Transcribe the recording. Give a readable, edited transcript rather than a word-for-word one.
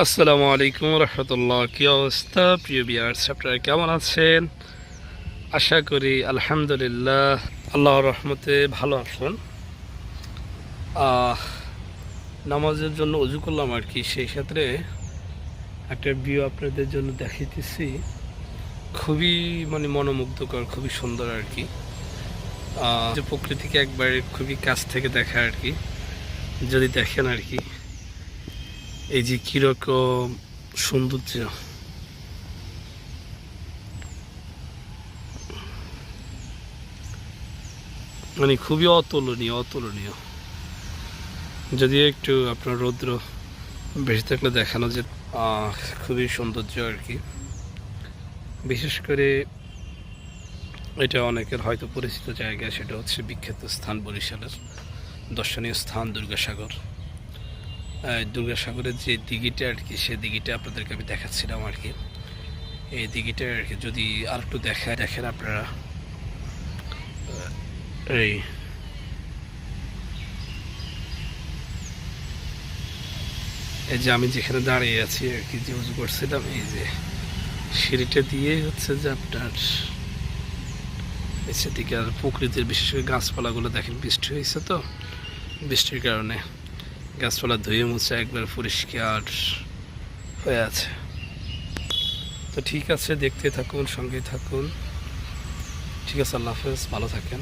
আসসালামু আলাইকুম রহমতুল্লাহ। কী অবস্থা প্রিয় ভিউয়ার্স, আপনারা কেমন আছেন? আশা করি আলহামদুলিল্লাহ আল্লাহর রহমতে ভালো আছেন। নামাজের জন্য অজু করলাম আর কি, সেই ক্ষেত্রে একটা ভিউ আপনাদের জন্য দেখাইতেছি। খুবই মনোমুগ্ধকর, খুবই সুন্দর আর কি। যে প্রকৃতিকে একবার খুবই কাছ থেকে দেখা আর কি, যদি দেখেন আর কি এই যে কীরকম সৌন্দর্য, খুবই অতুলনীয় অতুলনীয়। যদিও একটু আপনার রৌদ্র বেশি থাকলে দেখানো যে খুবই সৌন্দর্য আর কি। বিশেষ করে এটা অনেকের হয়তো পরিচিত জায়গা, সেটা হচ্ছে বিখ্যাত স্থান বরিশালের দর্শনীয় স্থান দুর্গাসাগর। দুর্গাসাগরের যে দিঘিটা আর কি, সে দিঘিটা আপনাদেরকে আমি দেখাচ্ছিলাম আর কি। এই দিঘিটা আর কি যদি আর একটু দেখেন আপনারা, এই যে আমি যেখানে দাঁড়িয়ে আছি আর কি, যে উজু করছিলাম, এই যে সিঁড়িটা দিয়ে হচ্ছে যে আপনার সেদিকে আর প্রকৃতির বিশেষ করে গাছপালাগুলো দেখেন, বৃষ্টি হয়েছে তো, বৃষ্টির কারণে গাছপালা ধুয়ে মুছে একবার পরিষ্কার হয়ে আছে। তো ঠিক আছে, দেখতে থাকুন, সঙ্গে থাকুন। ঠিক আছে, আল্লাহ হাফেজ, ভালো থাকেন।